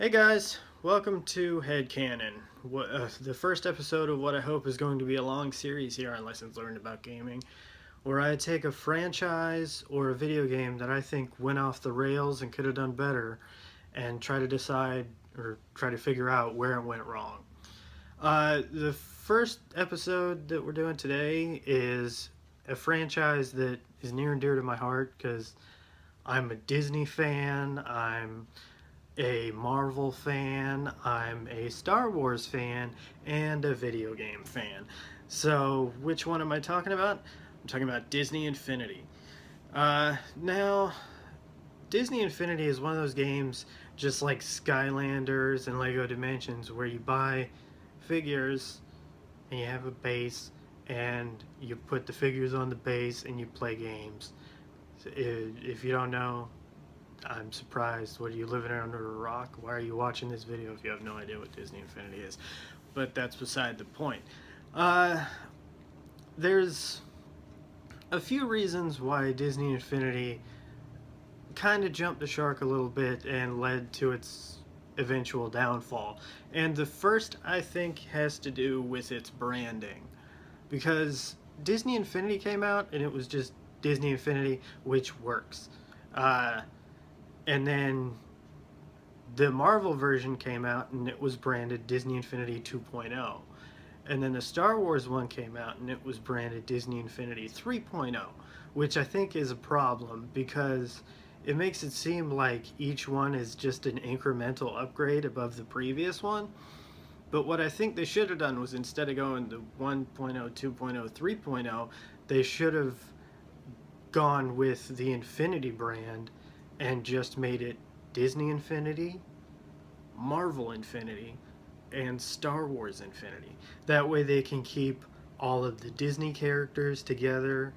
Hey guys, welcome to HeadCanon, the first episode of what I hope is going to be a long series here on Lessons Learned About Gaming, where I take a franchise or a video game that I think went off the rails and could have done better and try to decide or try to figure out where it went wrong. The first episode that we're doing today is a franchise that is near and dear to my heart because I'm a Disney fan, I'm a Marvel fan, I'm a Star Wars fan, and a video game fan. So, which one am I talking about? I'm talking about Disney Infinity. Now, Disney Infinity is one of those games just like Skylanders and Lego Dimensions where you buy figures and you have a base and you put the figures on the base and you play games. If you don't know, I'm surprised. What are you living under a rock? Why are you watching this video if you have no idea what Disney Infinity is? But that's beside the point. There's a few reasons why Disney Infinity kind of jumped the shark a little bit and led to its eventual downfall. And the first, I think, has to do with its branding. Because Disney Infinity came out and it was just Disney Infinity, which works. And then the Marvel version came out and it was branded Disney Infinity 2.0. And then the Star Wars one came out and it was branded Disney Infinity 3.0, which I think is a problem because it makes it seem like each one is just an incremental upgrade above the previous one. But what I think they should have done was instead of going to 1.0, 2.0, 3.0, they should have gone with the Infinity brand and just made it Disney Infinity, Marvel Infinity, and Star Wars Infinity. That way they can keep all of the Disney characters together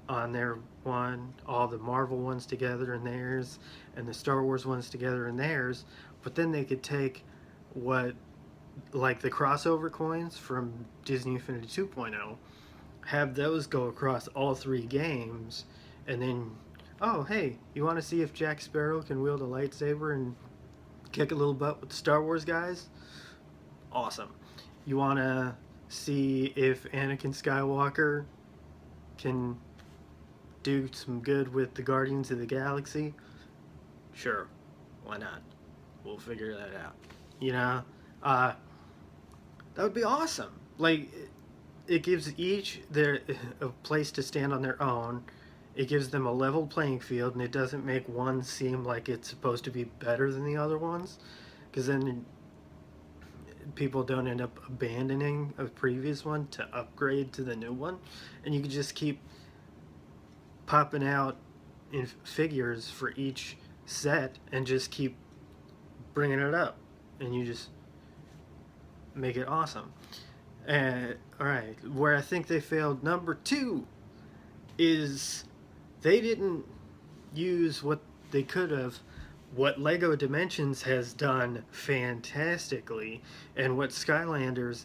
on their one, all the Marvel ones together in theirs, and the Star Wars ones together in theirs, but then they could take what, like the crossover coins from Disney Infinity 2.0, have those go across all three games, and then oh, hey, you want to see if Jack Sparrow can wield a lightsaber and kick a little butt with the Star Wars guys? Awesome. You want to see if Anakin Skywalker can do some good with the Guardians of the Galaxy? Sure, why not? We'll figure that out. You know, that would be awesome. Like, it gives each a place to stand on their own. It gives them a level playing field, and it doesn't make one seem like it's supposed to be better than the other ones, because then people don't end up abandoning a previous one to upgrade to the new one, and you can just keep popping out in figures for each set and just keep bringing it up, and you just make it awesome. Alright, where I think they failed, number 2, is they didn't use what they could have, what Lego Dimensions has done fantastically, and what Skylanders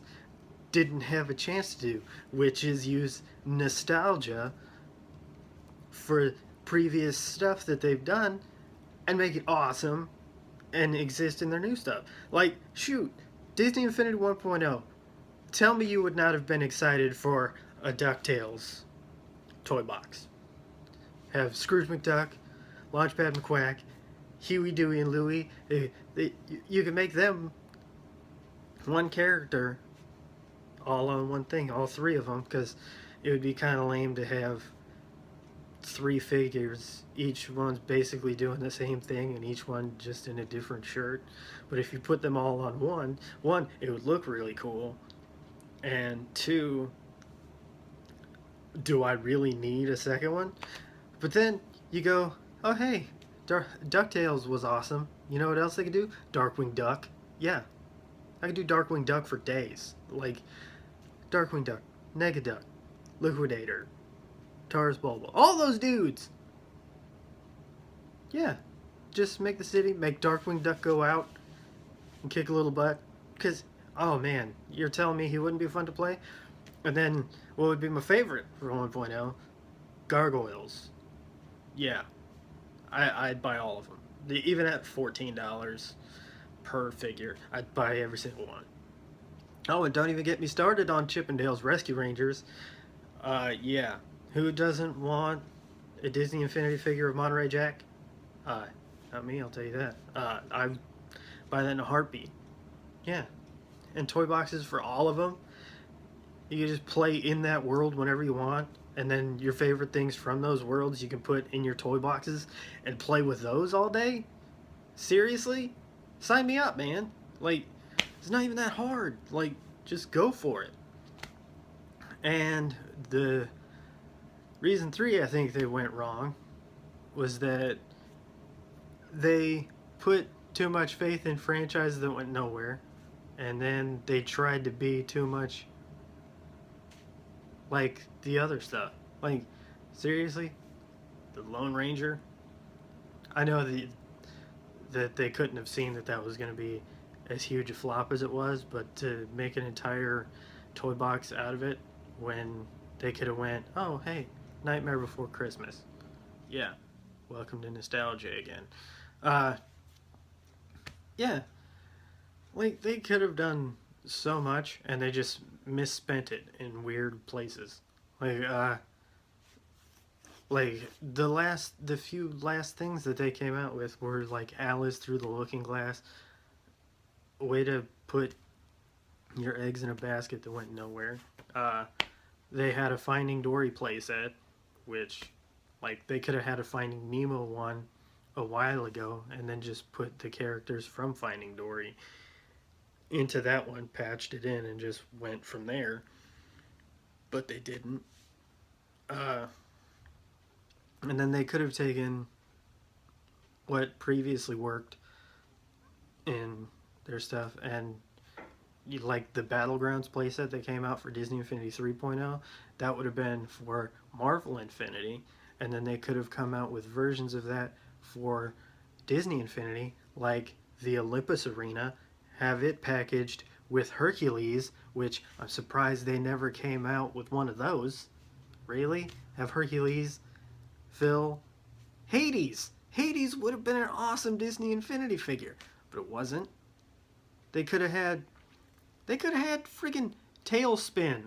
didn't have a chance to do, which is use nostalgia for previous stuff that they've done and make it awesome and exist in their new stuff. Like, shoot, Disney Infinity 1.0. Tell me you would not have been excited for a DuckTales toy box. Have Scrooge McDuck, Launchpad McQuack, Huey, Dewey, and Louie. You can make them one character all on one thing, all three of them, because it would be kind of lame to have 3 figures. Each one's basically doing the same thing, and each one just in a different shirt. But if you put them all on one, it would look really cool. And 2, do I really need a second one? But then you go, oh hey, DuckTales was awesome. You know what else they could do? Darkwing Duck. Yeah, I could do Darkwing Duck for days. Like, Darkwing Duck, Negaduck, Liquidator, Taurus Bulba. All those dudes! Yeah, just make the city, make Darkwing Duck go out and kick a little butt. Because, oh man, you're telling me he wouldn't be fun to play? And then, what would be my favorite for 1.0? Gargoyles. Yeah, I'd buy all of them. Even at $14 per figure. I'd buy every single one. Oh, and don't even get me started on Chippendale's Rescue Rangers. Yeah. Who doesn't want a Disney Infinity figure of Monterey Jack? Not me, I'll tell you that. I'd buy that in a heartbeat. Yeah. And toy boxes for all of them. You can just play in that world whenever you want. And then your favorite things from those worlds you can put in your toy boxes and play with those all day? Seriously? Sign me up, man. Like, it's not even that hard. Like, just go for it. And the reason 3 I think they went wrong was that they put too much faith in franchises that went nowhere, and then they tried to be too much like the other stuff. Like, seriously? The Lone Ranger? I know that they couldn't have seen that was going to be as huge a flop as it was, but to make an entire toy box out of it when they could have went, oh, hey, Nightmare Before Christmas. Yeah, welcome to nostalgia again. Yeah, like, they could have done so much, and they just misspent it in weird places. Like the few last things that they came out with were like Alice Through the Looking Glass. A way to put your eggs in a basket that went nowhere. They had a Finding Dory playset, which, like, they could have had a Finding Nemo one a while ago, and then just put the characters from Finding Dory into that one, patched it in, and just went from there. But they didn't. And then they could have taken what previously worked in their stuff, and like the Battlegrounds playset that came out for Disney Infinity 3.0, that would have been for Marvel Infinity, and then they could have come out with versions of that for Disney Infinity, like the Olympus Arena, have it packaged with Hercules, which I'm surprised they never came out with one of those. Really? Have Hercules fill Hades? Hades would have been an awesome Disney Infinity figure, but it wasn't. They could have had friggin' Tailspin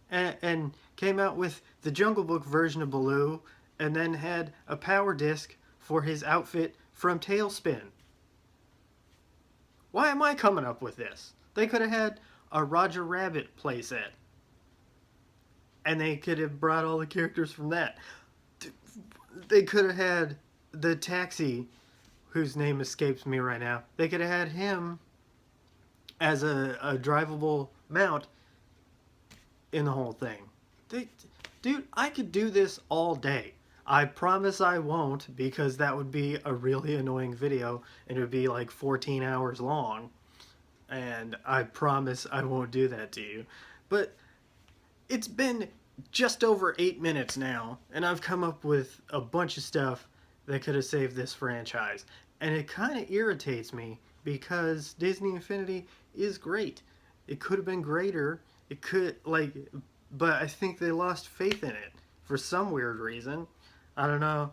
and came out with the Jungle Book version of Baloo, and then had a power disc for his outfit from Tailspin. Why am I coming up with this? They could have had a Roger Rabbit playset, and they could have brought all the characters from that. They could have had the taxi, whose name escapes me right now. They could have had him as a drivable mount in the whole thing. Dude, I could do this all day. I promise I won't, because that would be a really annoying video, and it would be like 14 hours long. And I promise I won't do that to you. But it's been just over 8 minutes now, and I've come up with a bunch of stuff that could have saved this franchise. And it kind of irritates me, because Disney Infinity is great. It could have been greater. It could, like, but I think they lost faith in it for some weird reason. I don't know.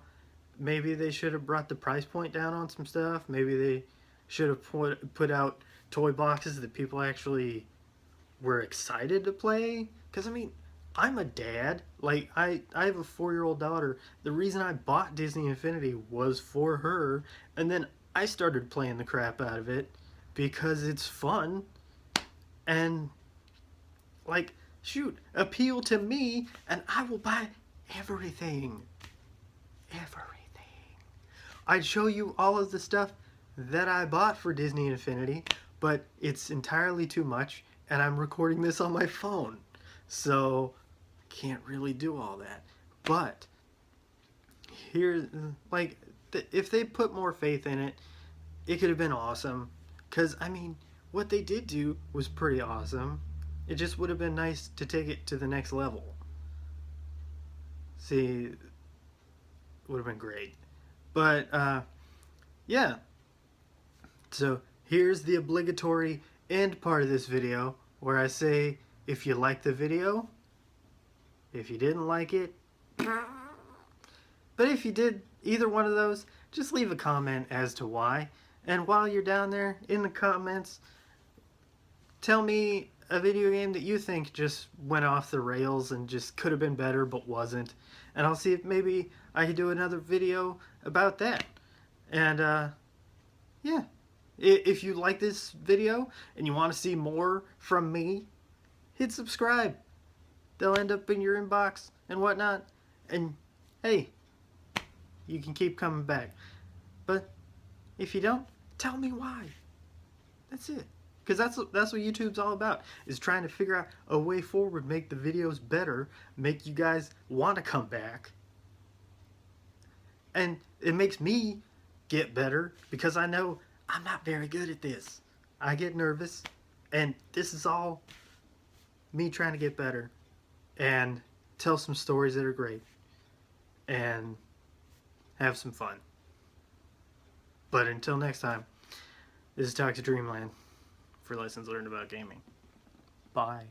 Maybe they should have brought the price point down on some stuff. Maybe they should have put out toy boxes that people actually were excited to play. Because, I mean, I'm a dad. Like, I have a 4-year-old daughter. The reason I bought Disney Infinity was for her. And then I started playing the crap out of it because it's fun. And, like, shoot, appeal to me, and I will buy everything. Everything. I'd show you all of the stuff that I bought for Disney Infinity, but it's entirely too much, and I'm recording this on my phone, so can't really do all that. But here, like, if they put more faith in it, it could have been awesome. Because, I mean, what they did do was pretty awesome. It just would have been nice to take it to the next level. See, would have been great. But, yeah. So, here's the obligatory end part of this video, where I say, if you like the video, if you didn't like it, but if you did either one of those, just leave a comment as to why. And while you're down there in the comments, tell me a video game that you think just went off the rails and just could have been better but wasn't. And I'll see if maybe I could do another video about that. And yeah, if you like this video and you want to see more from me, hit subscribe. They'll end up in your inbox and whatnot. And hey, you can keep coming back. But if you don't, tell me why. That's it. Because that's what YouTube's all about, is trying to figure out a way forward, make the videos better, make you guys want to come back. And it makes me get better because I know I'm not very good at this. I get nervous, and this is all me trying to get better and tell some stories that are great and have some fun. But until next time, this is Toxic Dreamland for Lessons Learned About Gaming. Bye.